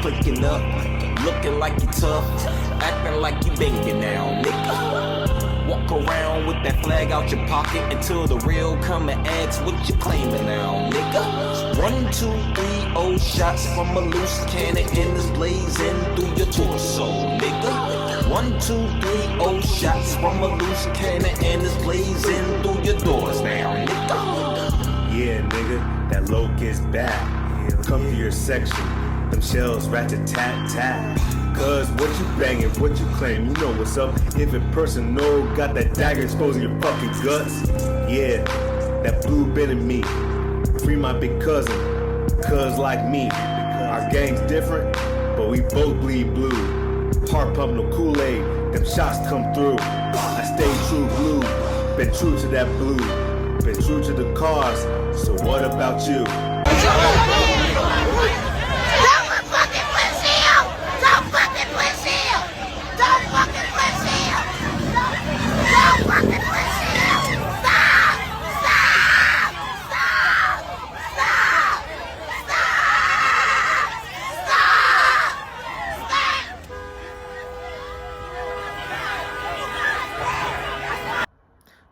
clicking up, looking like you tough, acting like you banging now, nigga. Walk around with that flag out your pocket until the real come and ask what you claiming now, nigga. 1, 2, 3, oh shots from a loose cannon and it's blazing through your torso, nigga. 1, 2, 3, oh shots from a loose cannon and it's blazing through your doors now, nigga. Yeah, nigga, that locust back. Come to your section, them shells rat-a-tat-tat. Cause what you banging, what you claim, you know what's up. If a person know, got that dagger exposing your fucking guts. Yeah, that blue bit in me. Free my big cousin, cuz like me. Our gang's different, but we both bleed blue. Heart pump no Kool-Aid, them shots come through. I stay true blue, been true to that blue. Been true to the cause, so what about you?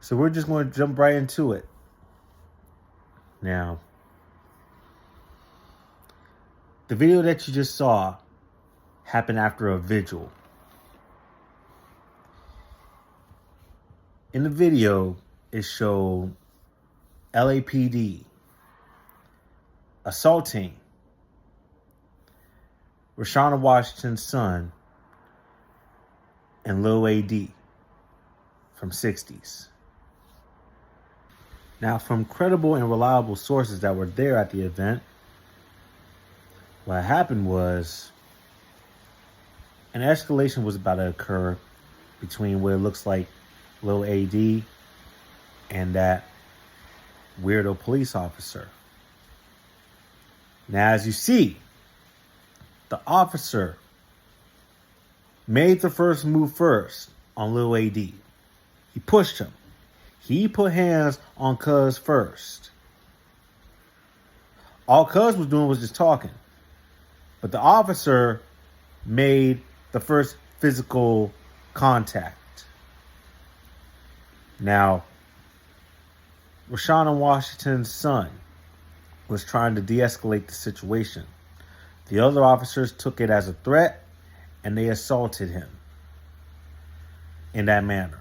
So we're just going to jump right into it. Now, the video that you just saw happened after a vigil. In the video, it showed LAPD assaulting Rayshawna Washington's son and Lil AD from 60s. Now, from credible and reliable sources that were there at the event, what happened was an escalation was about to occur between what it looks like Lil AD and that weirdo police officer. Now, as you see, the officer made the first move first on Lil AD. He pushed him. He put hands on Cuz first. All Cuz was doing was just talking. But the officer made the first physical contact. Now, Rayshawna Washington's son was trying to de-escalate the situation. The other officers took it as a threat and they assaulted him in that manner.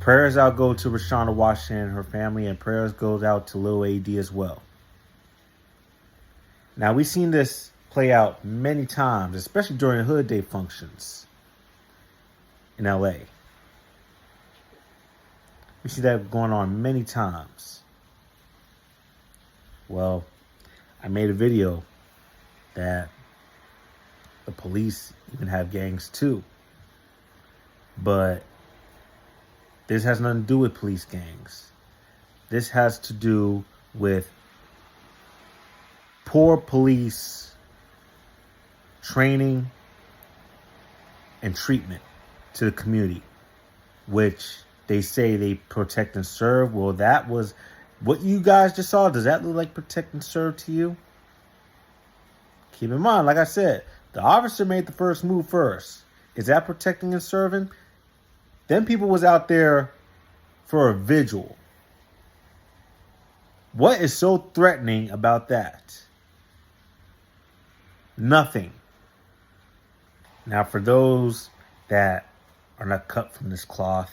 Prayers out go to Rayshawna Washington and her family, and prayers goes out to Lil AD as well. Now, we've seen this play out many times, especially during Hood Day functions in LA. We see that going on many times. Well, I made a video that the police even have gangs too. But this has nothing to do with police gangs. This has to do with poor police training and treatment to the community, which they say they protect and serve. Well, that was what you guys just saw. Does that look like protect and serve to you? Keep in mind, like I said, the officer made the first move first. Is that protecting and serving? Them people was out there for a vigil. What is so threatening about that? Nothing. Now, for those that are not cut from this cloth,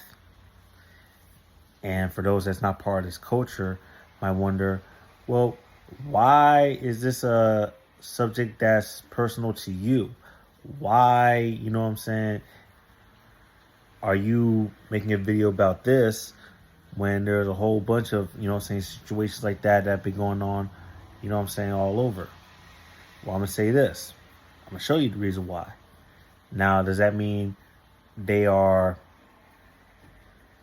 and for those that's not part of this culture, might wonder, well, why is this a subject that's personal to you? Why, you know what I'm saying, are you making a video about this when there's a whole bunch of, you know what I'm saying, situations like that that have been going on, you know what I'm saying, all over? Well, I'm going to say this. I'm going to show you the reason why. Now, does that mean they are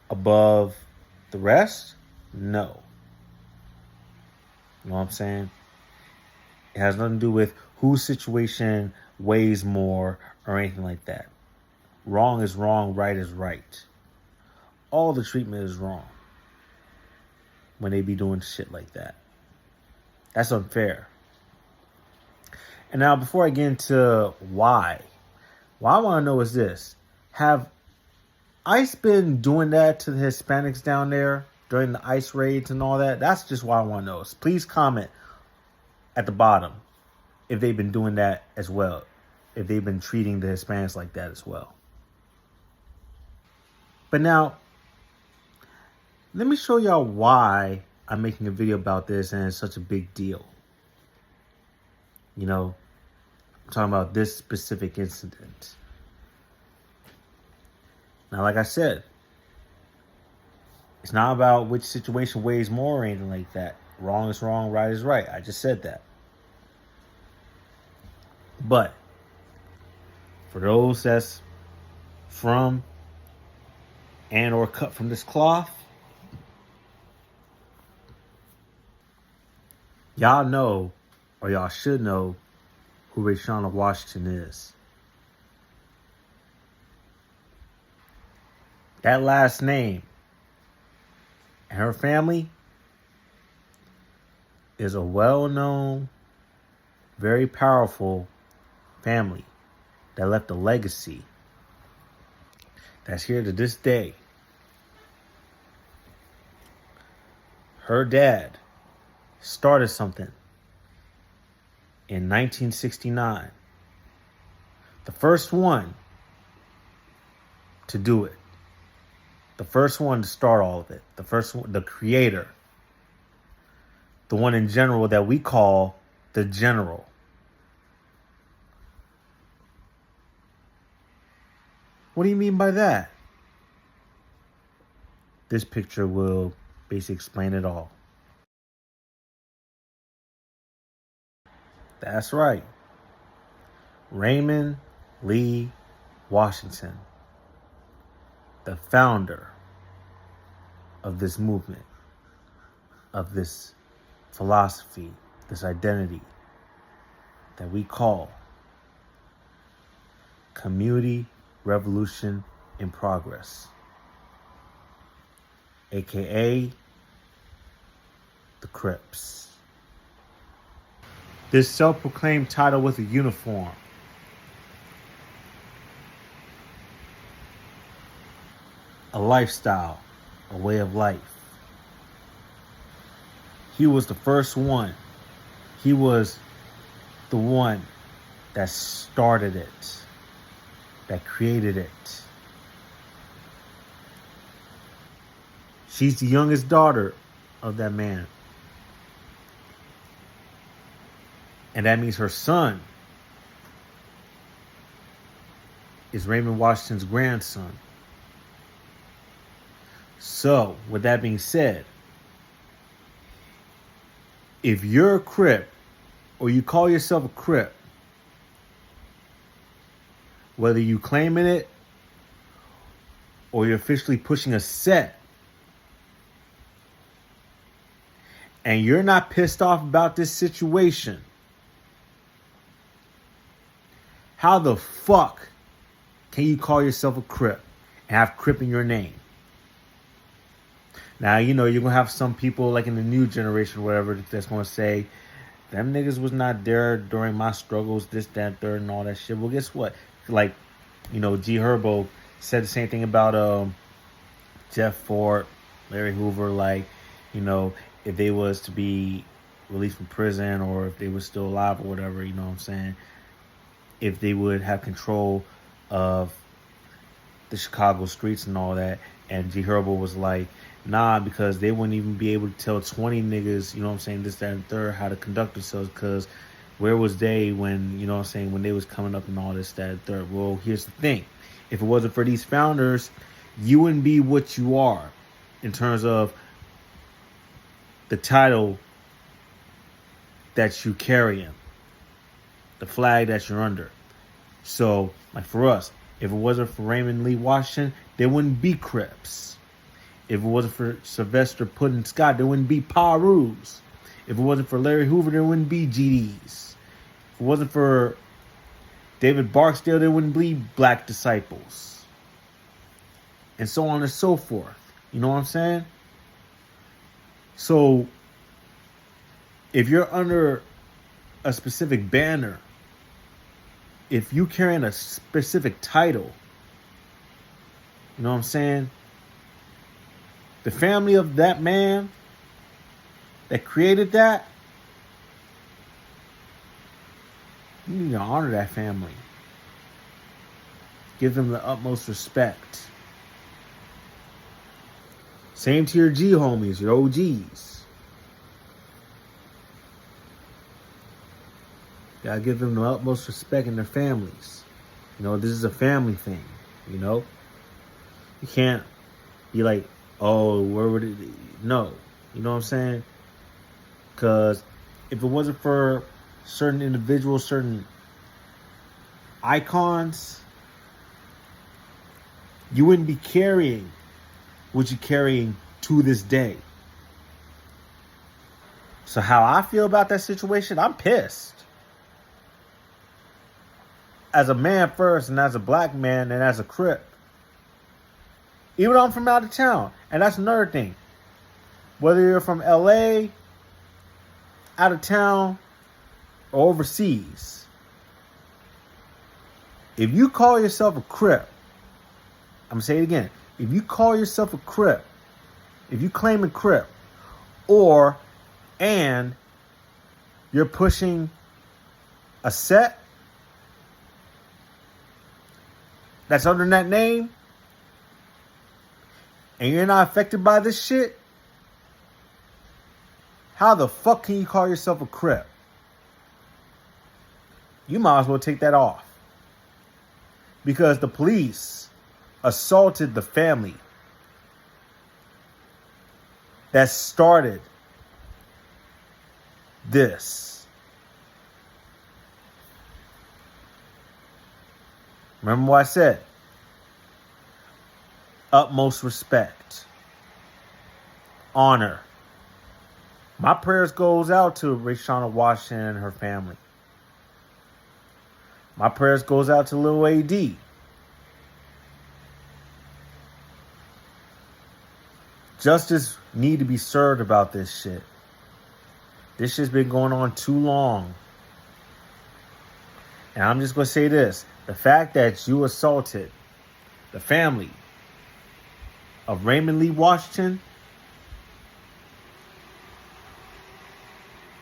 above the rest? No. You know what I'm saying? It has nothing to do with whose situation weighs more or anything like that. Wrong is wrong, right is right. All the treatment is wrong. when they be doing shit like that. That's unfair. And now, before I get into why, what I want to know is this. Have ICE been doing that to the Hispanics down there during the ICE raids and all that? That's just what I want to know. So please comment at the bottom if they've been doing that as well. If they've been treating the Hispanics like that as well. But now, let me show y'all why I'm making a video about this and it's such a big deal. You know, I'm talking about this specific incident. Now, like I said, it's not about which situation weighs more or anything like that. Wrong is wrong, right is right. I just said that. But for those that's from and or cut from this cloth, y'all know, or y'all should know, who Rayshawna Washington is. That last name and her family is a well-known, very powerful family that left a legacy that's here to this day. Her dad started something in 1969. The first one to do it. The first one to start all of it. The first one, the creator. The one in general that we call the general. What do you mean by that? This picture will basically explain it all. That's right. Raymond Lee Washington, the founder of this movement, of this philosophy, this identity that we call Community Revolution in Progress, aka the Crips. This self-proclaimed title with a uniform. A lifestyle, a way of life. He was the first one. He was the one that started it, that created it. She's the youngest daughter of that man. And that means her son is Raymond Washington's grandson. So, with that being said, if you're a Crip or you call yourself a Crip, whether you claiming it or you're officially pushing a set, and you're not pissed off about this situation, how the fuck can you call yourself a Crip and have Crip in your name? Now, you know, you're going to have some people like in the new generation or whatever that's going to say, them niggas was not there during my struggles, this, that, third, and all that shit. Well, guess what? Like, you know, G Herbo said the same thing about Jeff Ford, Larry Hoover. Like, you know, if they was to be released from prison or if they were still alive or whatever, you know what I'm saying? If they would have control of the Chicago streets and all that. And G Herbo was like, nah, because they wouldn't even be able to tell 20 niggas, you know what I'm saying, this, that, and third, how to conduct themselves, because where was they when, you know what I'm saying, when they was coming up and all this, that, and third? Well, here's the thing. If it wasn't for these founders, you wouldn't be what you are in terms of the title that you carry, the flag that you're under. So, like for us, if it wasn't for Raymond Lee Washington, there wouldn't be Crips. If it wasn't for Sylvester Puddin Scott, there wouldn't be Parus. If it wasn't for Larry Hoover, there wouldn't be GDs. If it wasn't for David Barksdale, there wouldn't be Black Disciples. And so on and so forth. You know what I'm saying? So if you're under a specific banner, if you carrying a specific title, you know what I'm saying? The family of that man that created that, you need to honor that family. Give them the utmost respect. Same to your G homies, your OGs. Gotta give them the utmost respect in their families. You know, this is a family thing, you know? You can't be like, oh, where would it be? No. You know what I'm saying? Because if it wasn't for certain individuals, certain icons, you wouldn't be carrying what you're carrying to this day. So how I feel about that situation, I'm pissed. As a man first, and as a black man, and as a Crip. Even though I'm from out of town. And that's another thing. Whether you're from LA, out of town, or overseas. If you call yourself a Crip, I'm going to say it again. If you call yourself a Crip, if you claim a Crip, and you're pushing a set that's under that name, and you're not affected by this shit, how the fuck can you call yourself a Crip? You might as well take that off. Because the police assaulted the family that started this. Remember what I said? Utmost respect. Honor. My prayers goes out to Rayshawna Washington and her family. My prayers goes out to Lil AD. Justice need to be served about this shit. This shit's been going on too long. And I'm just going to say this. The fact that you assaulted the family of Raymond Lee Washington,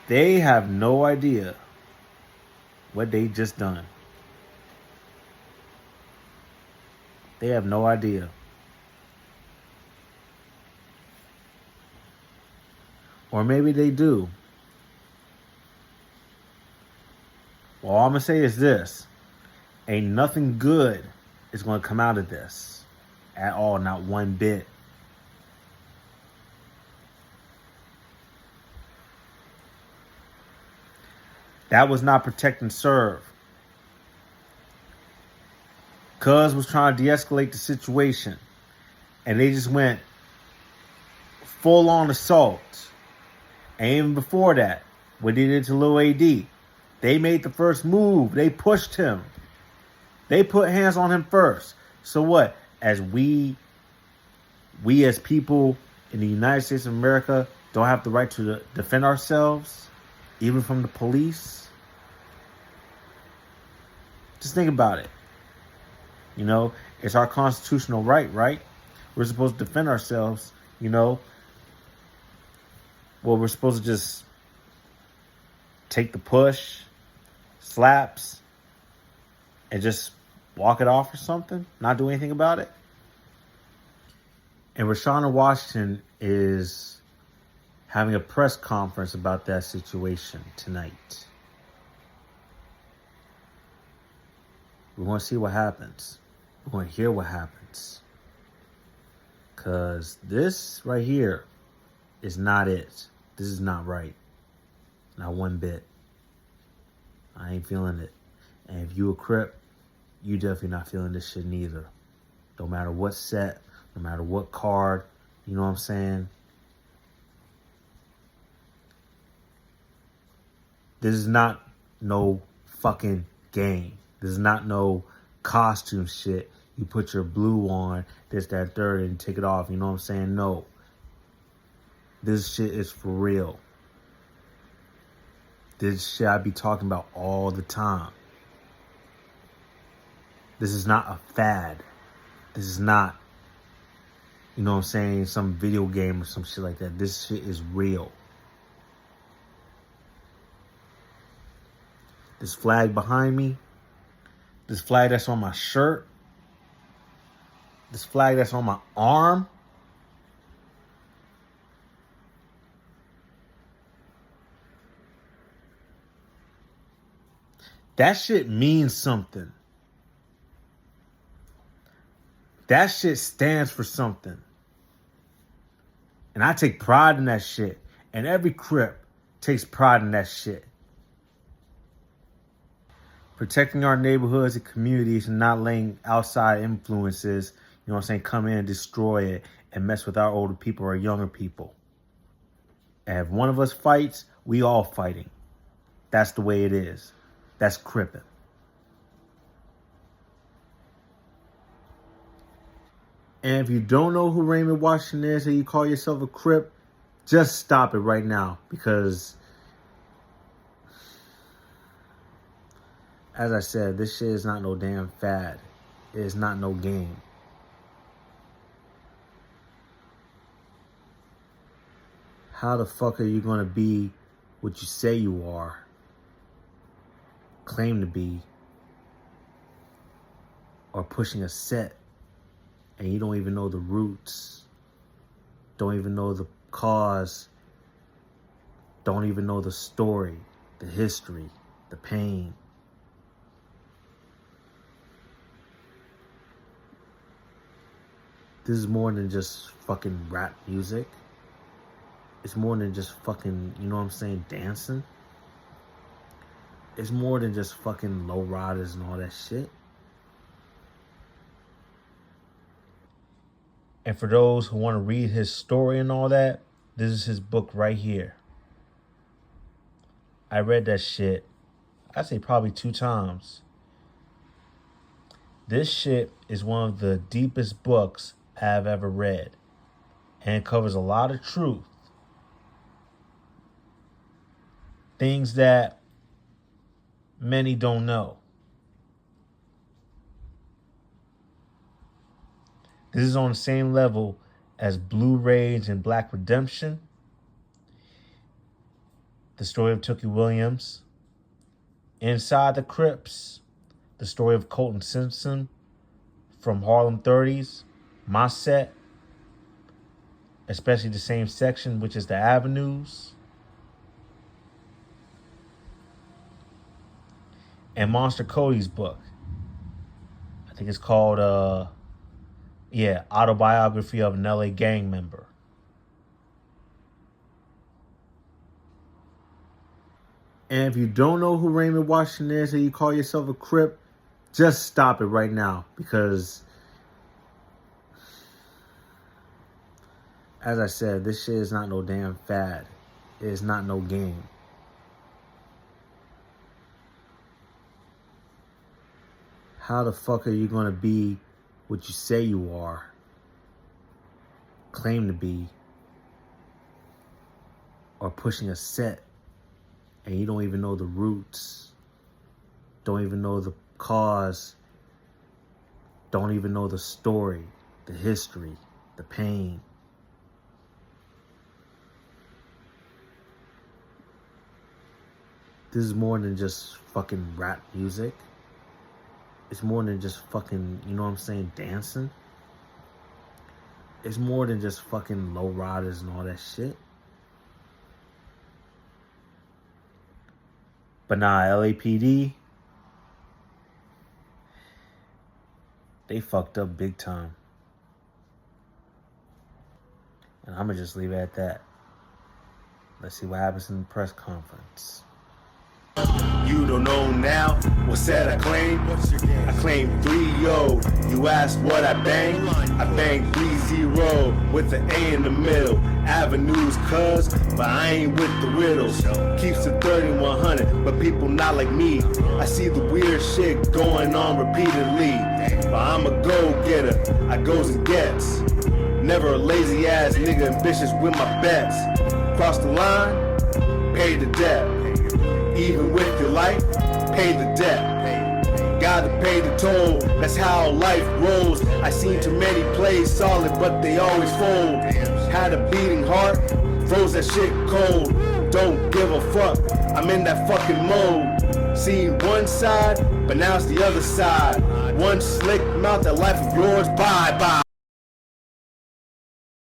they have no idea what they just done. They have no idea. Or maybe they do. Well, all I'm going to say is this. Ain't nothing good is going to come out of this. At all. Not one bit. That was not protect and serve. Cuz was trying to de-escalate the situation. And they just went full on assault. And even before that, what they did to Lil AD, they made the first move. They pushed him. They put hands on him first. So what? As we as people in the United States of America don't have the right to defend ourselves, even from the police. Just think about it. You know, it's our constitutional right, right? We're supposed to defend ourselves, you know. Well, we're supposed to just take the push, slaps, and just walk it off or something? Not do anything about it? And Rayshawna Washington is having a press conference about that situation tonight. We want to see what happens. We want to hear what happens. Because this right here is not it. This is not right. Not one bit. I ain't feeling it. And if you a Crip, you definitely not feeling this shit neither. No matter what set, no matter what card, you know what I'm saying? This is not no fucking game. This is not no costume shit. You put your blue on, this, that, third, and take it off. You know what I'm saying? No. This shit is for real. This shit I be talking about all the time. This is not a fad. This is not, you know what I'm saying, some video game or some shit like that. This shit is real. This flag behind me, this flag that's on my shirt, this flag that's on my arm, that shit means something. That shit stands for something. And I take pride in that shit. And every Crip takes pride in that shit. Protecting our neighborhoods and communities and not letting outside influences, you know what I'm saying, come in and destroy it and mess with our older people or younger people. And if one of us fights, we all fighting. That's the way it is. That's Crippin'. And if you don't know who Raymond Washington is and you call yourself a Crip, just stop it right now. Because, as I said, this shit is not no damn fad. It is not no game. How the fuck are you going to be what you say you are, claim to be, or pushing a set, and you don't even know the roots, don't even know the cause, don't even know the story, the history, the pain? This is more than just fucking rap music. It's more than just fucking, you know what I'm saying, dancing. It's more than just fucking low riders and all that shit. And for those who want to read his story and all that, this is his book right here. I read that shit, I'd say probably 2 times. This shit is one of the deepest books I've ever read. And it covers a lot of truth. Things that many don't know. This is on the same level as Blue Rage and Black Redemption, the story of Tookie Williams, Inside the Crips, the story of Colton Simpson from Harlem 30s, my set, especially the same section, which is the Avenues, and Monster Cody's book. I think it's called, Autobiography of an LA Gang Member. And if you don't know who Raymond Washington is and you call yourself a Crip, just stop it right now. Because, as I said, this shit is not no damn fad. It is not no game. How the fuck are you going to be what you say you are, claim to be, or pushing a set, and you don't even know the roots, don't even know the cause, don't even know the story, the history, the pain? This is more than just fucking rap music. It's more than just fucking, you know what I'm saying, dancing. It's more than just fucking low riders and all that shit. But nah, LAPD, they fucked up big time. And I'm gonna just leave it at that. Let's see what happens in the press conference. You don't know now what set I claim. I claim 3-0. You ask what I bang? I bang 3-0 with the A in the middle. Avenues, cuz, but I ain't with the riddles. Keeps the 30-100, but people not like me. I see the weird shit going on repeatedly. But I'm a go-getter, I goes and gets. Never a lazy ass nigga, ambitious with my best. Cross the line, pay the debt. Even with your life, pay the debt. Gotta pay the toll, that's how life rolls. I seen too many plays solid, but they always fold. Had a beating heart, froze that shit cold. Don't give a fuck, I'm in that fucking mode. Seen one side, but now it's the other side. One slick mouth, that life of yours, bye bye.